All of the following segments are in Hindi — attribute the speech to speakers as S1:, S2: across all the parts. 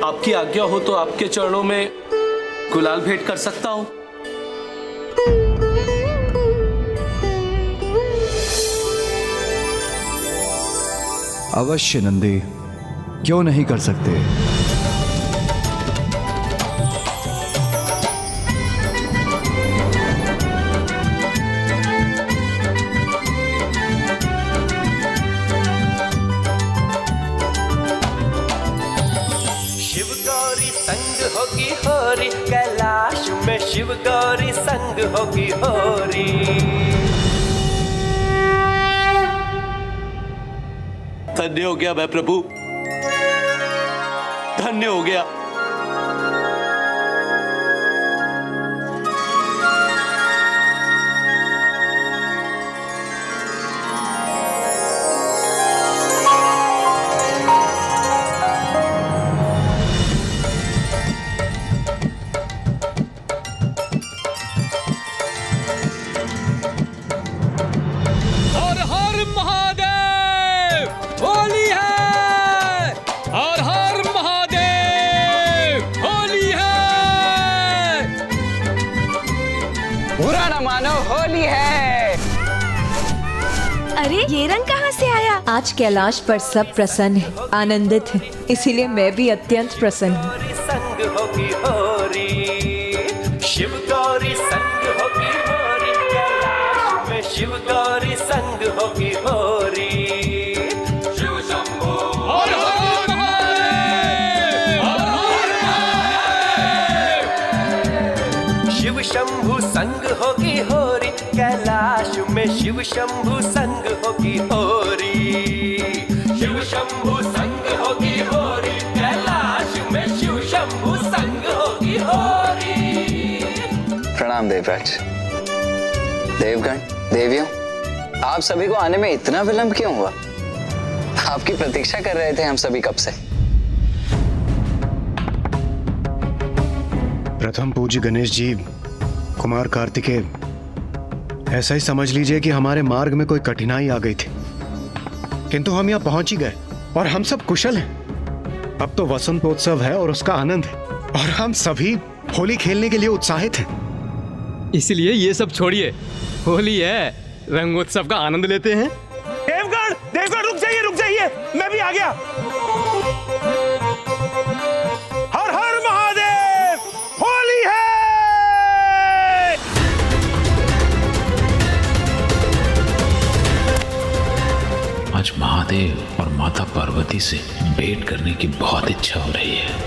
S1: आपकी आज्ञा हो तो आपके चरणों में गुलाल भेंट कर सकता हूं।
S2: अवश्य नंदी, क्यों नहीं कर सकते।
S3: शिव गौरी संग होगी होरी, कैलाश में शिव गौरी संग होगी होरी।
S1: धन्य हो गया मैं प्रभु, धन्य हो गया।
S4: हर हर महादेव, होली है। हर हर महादेव, होली है।
S5: बुरा न मानो, होली है।
S6: अरे ये रंग कहाँ से आया?
S7: आज कैलाश पर सब प्रसन्न है, आनंदित है, इसीलिए मैं भी अत्यंत प्रसन्न हूँ।
S3: गौरी संग होगी होरी, शिव गौरी संग होगी होरी, कैलाश में शिव गौरी संग होगी होरी। शिव शंभो
S4: हर हर महादेव, हर हर महादेव।
S3: शिव शंभु संग होगी होरी, कैलाश में शिव शंभु संग होगी होरी। शिव शंभु संग होगी होरी, कैलाश में शिव शंभु संग होगी होरी।
S5: प्रणाम देवराज। देवगण, देवियों, आप सभी को आने में इतना विलंब क्यों हुआ? आपकी प्रतीक्षा कर रहे थे हम सभी कब से।
S8: प्रथम पूज्य गणेश जी, कुमार कार्तिकेय, ऐसा ही समझ लीजिए कि हमारे मार्ग में कोई कठिनाई आ गई थी, किंतु हम यहाँ पहुंच ही गए और हम सब कुशल हैं। अब तो वसंतोत्सव है और उसका आनंद है और हम सभी होली खेलने के लिए उत्साहित हैं।
S4: इसलिए ये सब छोड़िए, होली है, रंगोत्सव का आनंद लेते हैं।
S9: देवगण, देवगण रुक जाइए, मैं भी आ गया। हर हर महादेव, होली है।
S10: आज महादेव और माता पार्वती से भेंट करने की बहुत इच्छा हो रही है।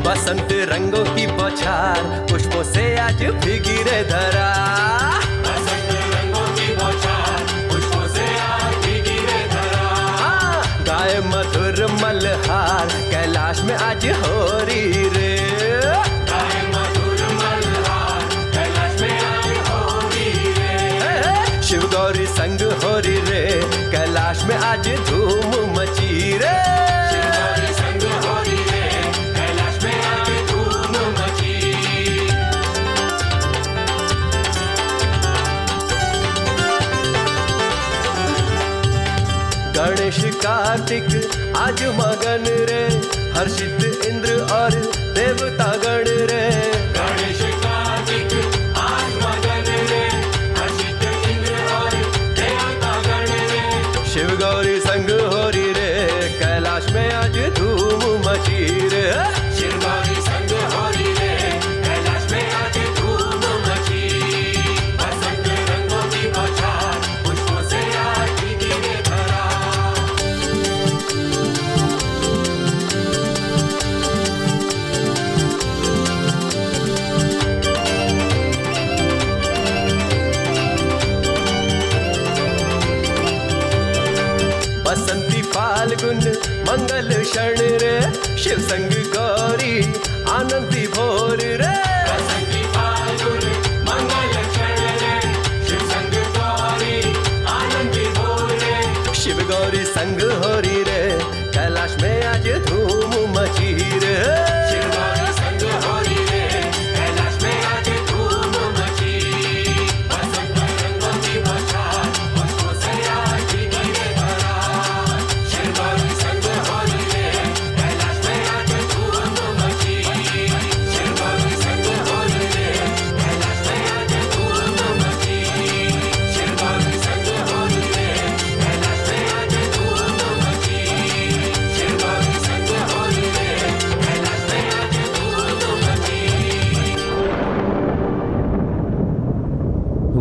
S3: बसंत रंगों की बौछार, पुष्पों से आज भीगी रे धरा। बसंत रंगों की बौछार, पुष्पों से आज भीगी रे धरा। गाए मधुर मल्हार, कैलाश में आज होरी रे। गाए मधुर मल्हार, कैलाश में आज होरी रे। शिव गौरी संग होरी रे, कैलाश में आज धूम मची रे। शिव गौरी संग होरी रे, कैलाश में आज धूम मची। गणेश कार्तिक आज मगन रे, हर्षित इंद्र और देवता गण रे। गणेश कार्तिक आज मगन रे, हर्षित इंद्र और देवता गण रे। शिव गौरी संग होरी रे, कैलाश में आज धूम मची रे। शिव गौरी संग होरी रे, कैलाश में आज धूम मची। बसंत रंगों की बौछार, पुष्पों से आज भीगी रे धरा। बसंती फाल्गुन मंगल क्षण रे, शिव संग गौरी आनंदी भोर रे। बसंती फाल्गुन मंगल क्षण रे,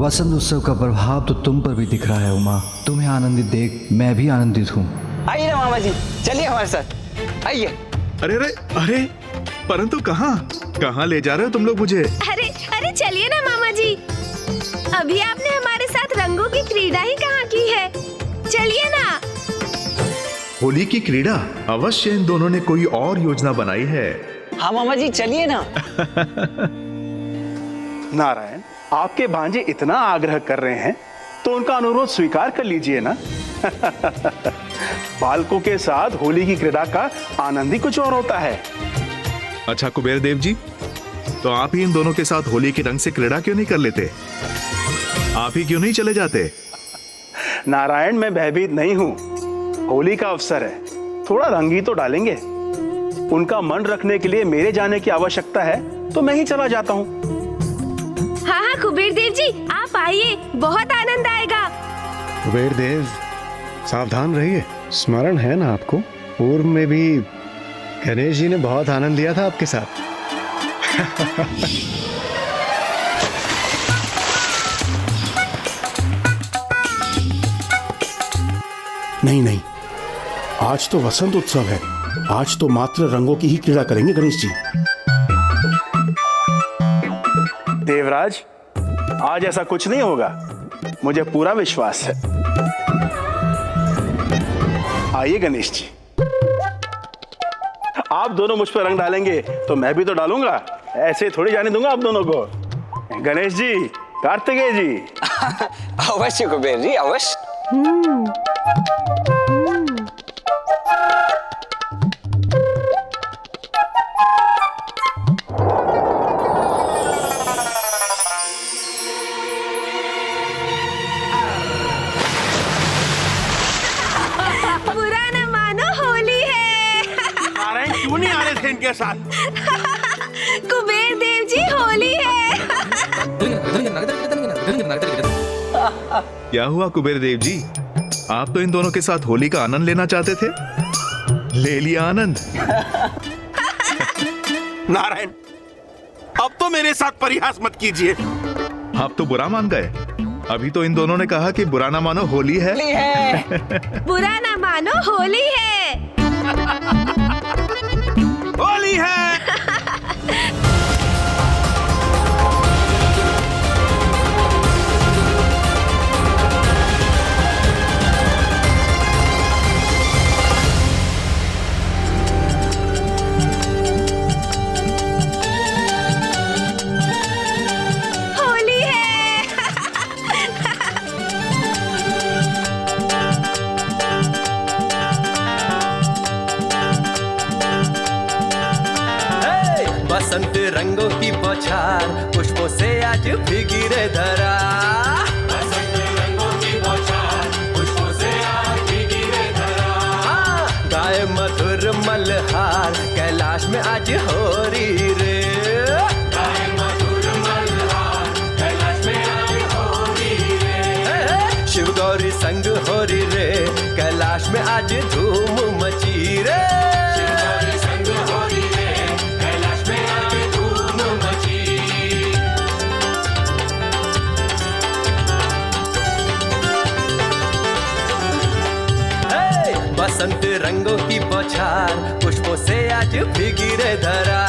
S2: वसंत उत्सव का प्रभाव तो तुम पर भी दिख रहा है उमा। तुम्हें आनंदित देख मैं भी आनंदित हूँ।
S5: आइए ना मामा जी, चलिए हमारे साथ आइए।
S6: अरे अरे अरे, परंतु कहाँ कहाँ ले जा रहे हो तुम लोग मुझे?
S11: अरे अरे चलिए ना मामा जी, अभी आपने हमारे साथ रंगों की क्रीड़ा ही कहाँ की है, चलिए ना।
S6: होली की क्रीड़ा? अवश्य इन दोनों ने कोई और योजना बनाई है।
S5: हाँ मामा जी चलिए ना।
S9: नारायण, आपके भांजे इतना आग्रह कर रहे हैं तो उनका अनुरोध स्वीकार कर लीजिए ना। बालकों के साथ होली की क्रीड़ा का आनंद ही कुछ और होता है।
S6: अच्छा कुबेर देव जी, तो आप ही इन दोनों के साथ होली के रंग से क्रीड़ा क्यों नहीं कर लेते? आप ही क्यों नहीं चले जाते?
S9: नारायण, मैं भयभीत नहीं हूँ। होली का अवसर है, थोड़ा रंग ही तो डालेंगे। उनका मन रखने के लिए मेरे जाने की आवश्यकता है तो मैं ही चला जाता हूँ।
S11: हाँ हाँ कुबेर देव जी, आप आइए, बहुत आनंद आएगा।
S8: कुबेर देव सावधान रहिए। स्मरण है ना आपको, पूर्व में भी गणेश जी ने बहुत आनंद लिया था आपके साथ।
S9: नहीं नहीं, आज तो वसंत उत्सव है, आज तो मात्र रंगों की ही क्रीड़ा करेंगे गणेश जी। देवराज, आज ऐसा कुछ नहीं होगा, मुझे पूरा विश्वास है। आइए गणेश जी, आप दोनों मुझ पर रंग डालेंगे तो मैं भी तो डालूंगा, ऐसे थोड़ी जाने दूंगा आप दोनों को। गणेश जी, कार्तिकेय जी।
S5: अवश्य कुबेर जी, अवश्य।
S11: बुरा न मानो, होली है।
S9: नारायण क्यों नहीं आ रहे थे इनके साथ?
S11: कुबेर देव जी, होली है।
S6: क्या हुआ कुबेर देव जी, आप तो इन दोनों के साथ होली का आनंद लेना चाहते थे, ले लिया आनंद।
S9: नारायण, अब तो मेरे साथ परिहास मत कीजिए।
S6: आप तो बुरा मान गए। अभी तो इन दोनों ने कहा कि बुरा ना मानो, होली है।
S11: बुरा न मानो, होली है।
S9: होली है।
S11: होली है।
S3: बसंत रंगों की बौछार, पुष्पों से आज भीगी रे धरा। बसंत रंगों की बौछार, पुष्पों से आज भीगी रे धरा। गाए मधुर मल्हार, कैलाश में आज हो रही रे। गाए मधुर मल्हार, कैलाश में आज हो रही रे। शिव गौरी संग हो रही रे, कैलाश में आज धूम मची रे। शिव गौरी संग हो रही रे, कैलाश में आज धूम मची। बसंत रंगों की बौछार, पुष्पों से आज भीगी रे धरा।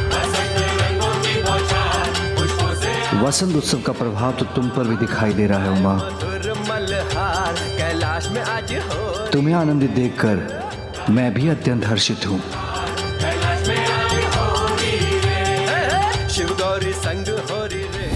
S3: बसंत रंगों की बौछार, पुष्पों से
S2: वसंत उत्सव का प्रभाव तो तुम पर भी दिखाई दे रहा है उमा।
S3: मधुर मल्हार, कैलाश में आज हो।
S2: तुम्हें आनंदित देखकर मैं भी अत्यंत हर्षित हूँ।
S3: कैलाश में आज हो रही रे। शिव गौरी संग हो रही रे।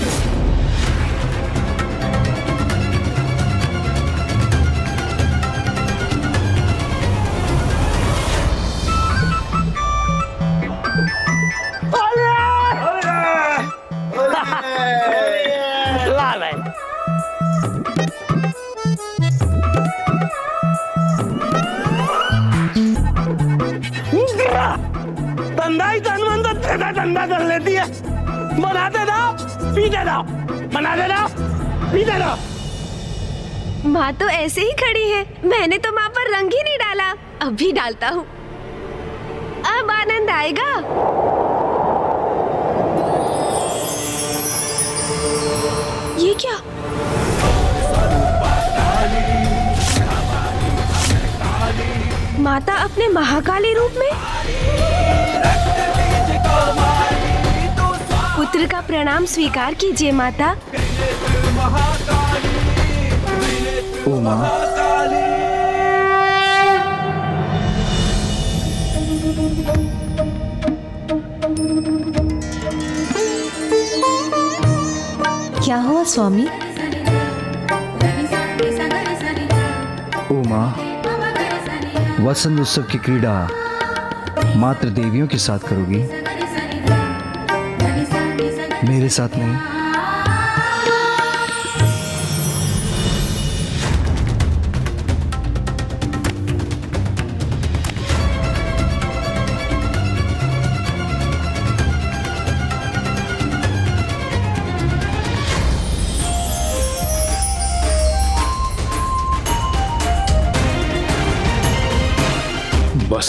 S9: धंधा ही धंधा कर लेती है। बनाते जाओ, पीते जाओ, बनाते जाओ, पीते जाओ।
S11: माँ तो ऐसे ही खड़ी है, मैंने तो माँ पर रंग ही नहीं डाला, अब भी डालता हूँ, अब आनंद आएगा। ये क्या? माता अपने महाकाली रूप में? पुत्र का प्रणाम स्वीकार कीजिए माता।
S2: उमा,
S7: क्या हुआ स्वामी?
S2: उमा, वसंत उत्सव की क्रीड़ा मात्र देवियों के साथ करोगी, मेरे साथ नहीं।
S10: बस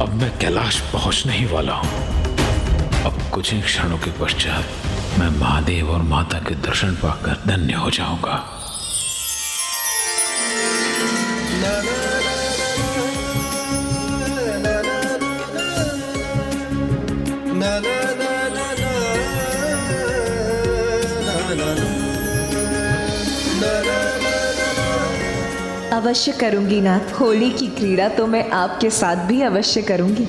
S10: अब मैं कैलाश पहुंचने ही वाला हूं। अब कुछ ही क्षणों के पश्चात मैं महादेव और माता के दर्शन पाकर धन्य हो जाऊंगा।
S7: अवश्य करूंगी नाथ। होली की क्रीड़ा तो मैं आपके साथ भी अवश्य करूंगी।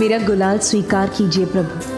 S7: मेरा गुलाल स्वीकार कीजिए प्रभु।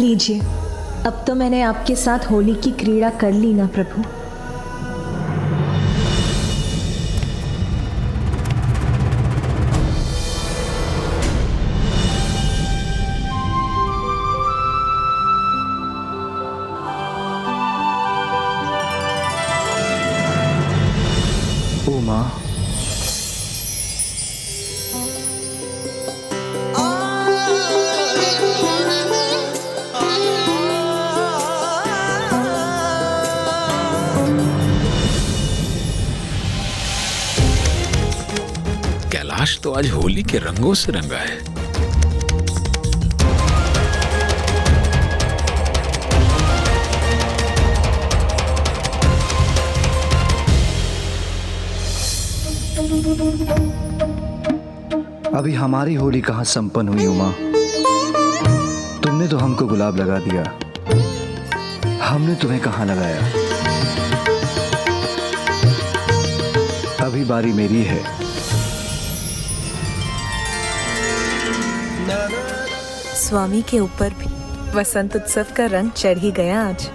S7: लीजिए, अब तो मैंने आपके साथ होली की क्रीड़ा कर ली ना प्रभु।
S2: उमा,
S10: कैलाश तो आज होली के रंगों से रंगा है।
S2: अभी हमारी होली कहाँ संपन्न हुई उमा? तुमने तो हमको गुलाब लगा दिया, हमने तुम्हें कहाँ लगाया? अभी बारी मेरी है।
S7: स्वामी के ऊपर भी वसंत उत्सव का रंग चढ़ ही गया आज।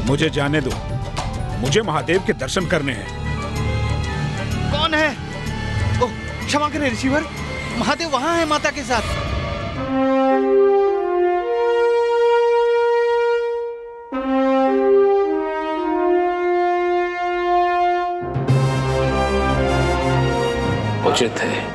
S12: मुझे जाने दो, मुझे महादेव के दर्शन करने हैं।
S13: कौन है? ओह, क्षमा करें रिसीवर, महादेव वहां है माता के साथ।
S10: उचित है।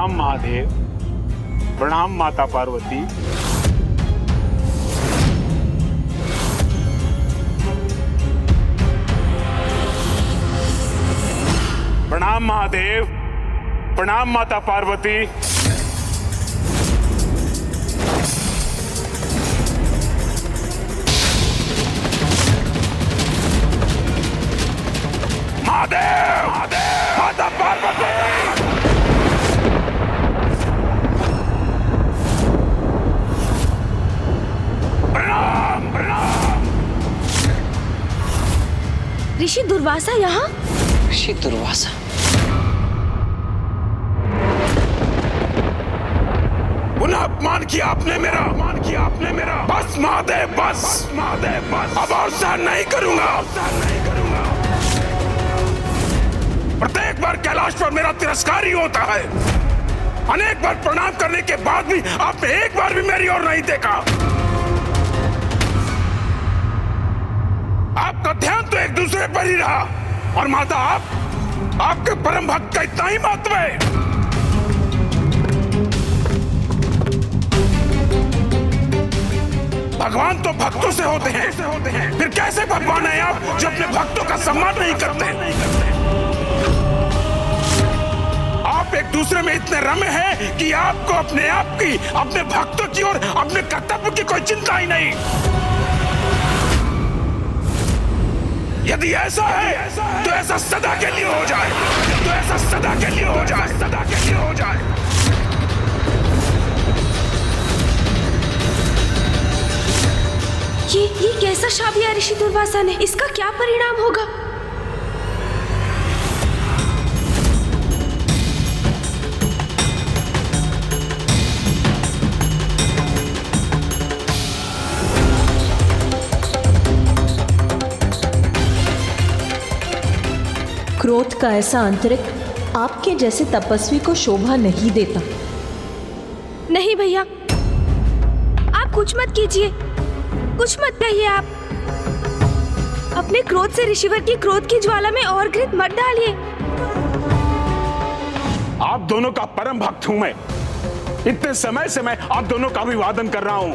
S12: प्रणाम महादेव, प्रणाम माता पार्वती। प्रणाम महादेव, प्रणाम माता पार्वती। महादेव, माता पार्वती। प्रणाम प्रणाम।
S11: ऋषि दुर्वासा यहाँ?
S5: ऋषि दुर्वासा?
S12: पुनः अपमान किया आपने मेरा, अपमान किया आपने मेरा। बस महादेव, बस महादेव, बस। अब और सहन नहीं करूंगा, सहन नहीं करूंगा। प्रत्येक बार कैलाश पर मेरा तिरस्कार ही होता है। अनेक बार प्रणाम करने के बाद भी आपने एक बार भी मेरी ओर नहीं देखा। आपका ध्यान तो एक दूसरे पर ही रहा। और माता, आपके परम भक्त का इतना ही महत्व है। भगवान तो भक्तों से होते हैं, फिर कैसे भगवान है आप जो अपने भक्तों का सम्मान नहीं करते? आप एक दूसरे में इतने रमे हैं कि आपको अपने आप की, अपने भक्तों की और अपने कर्तव्य की कोई चिंता ही नहीं। यदि ऐसा है तो ऐसा सदा के लिए हो जाए, तो ऐसा सदा के लिए हो जाए, सदा के लिए हो जाए।
S11: ये कैसा शाप दिया ऋषि दुर्वासा ने? इसका क्या परिणाम होगा?
S7: क्रोध का ऐसा आंतरिक आपके जैसे तपस्वी को शोभा नहीं देता।
S11: नहीं भैया, आप कुछ मत कीजिए, कुछ मत कहिए। आप अपने क्रोध से ऋषिवर की क्रोध की ज्वाला में और घृत मत डालिए।
S12: आप दोनों का परम भक्त हूं मैं। इतने समय से मैं आप दोनों का अभिवादन कर रहा हूं।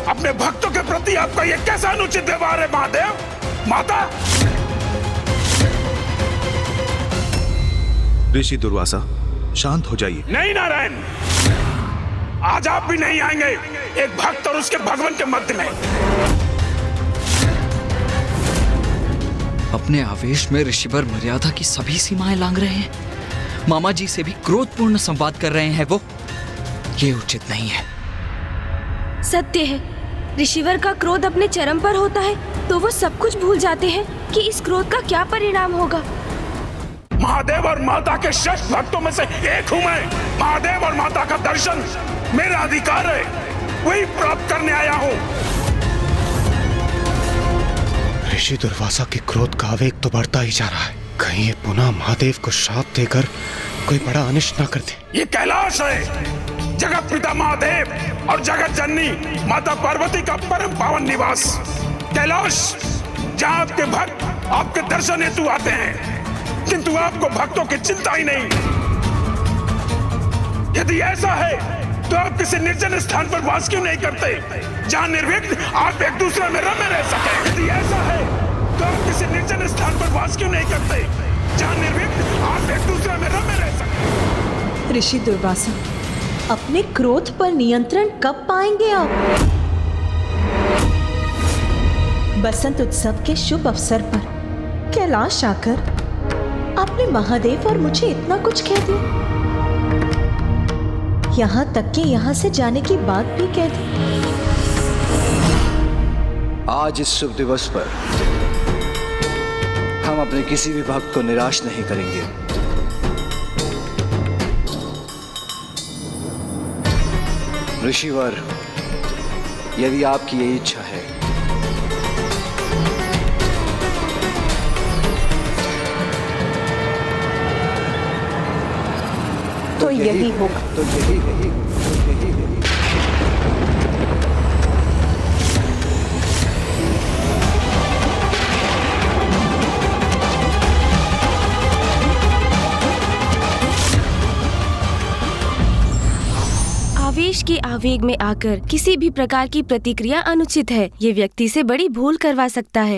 S12: अपने भक्तों के प्रति आपका यह कैसा अनुचित व्यवहार है महादेव? माता,
S6: ऋषि दुर्वासा, शांत हो जाइए।
S12: नहीं नारायण, आज आप भी नहीं आएंगे एक भक्त और उसके भगवान के मध्य में।
S14: अपने आवेश में ऋषिवर मर्यादा की सभी सीमाएं लांघ रहे हैं। मामा जी से भी क्रोधपूर्ण संवाद कर रहे हैं वो। ये उचित नहीं है।
S11: सत्य है, ऋषिवर का क्रोध अपने चरम पर होता है तो वो सब कुछ भूल जाते हैं कि इस क्रोध का क्या परिणाम होगा।
S12: महादेव और माता के श्रेष्ठ भक्तों में से एक हूं मैं। महादेव और माता का दर्शन मेरा अधिकार है, वही प्राप्त करने आया हूं।
S8: ऋषि दुर्वासा के क्रोध का आवेग तो बढ़ता ही जा रहा है। कहीं ये पुनः महादेव को श्राप देकर कोई बड़ा अनिष्ट ना कर दे।
S12: ये कैलाश है, जगत पिता महादेव और जगत जननी माता पार्वती का परम पावन निवास। कैलाश जहाँ आपके भक्त आपके दर्शन हेतु आते हैं, किंतु आपको भक्तों की चिंता ही नहीं। यदि ऐसा है तो आप किसी निर्जन स्थान पर वास क्यों नहीं करते, जहां निर्विघ्न आप एक दूसरे में रमे रह सके? यदि ऐसा है तो आप किसी निर्जन स्थान पर वास क्यों नहीं करते, जहां निर्विघ्न आप एक दूसरे में रमे रह सके?
S7: ऋषि दुर्वासा, अपने क्रोध पर नियंत्रण कब पाएंगे आप? बसंत उत्सव के शुभ अवसर पर कैलाश आकर आपने महादेव और मुझे इतना कुछ कह दिया। यहाँ तक कि यहाँ से जाने की बात भी कह दी।
S2: आज इस शुभ दिवस पर हम अपने किसी भी भक्त को निराश नहीं करेंगे। ऋषिवर, यदि आपकी ये इच्छा है
S7: तो यही होगा।
S2: तो यही होगा।
S11: आवेश के आवेग में आकर किसी भी प्रकार की प्रतिक्रिया अनुचित है। ये व्यक्ति से बड़ी भूल करवा सकता है।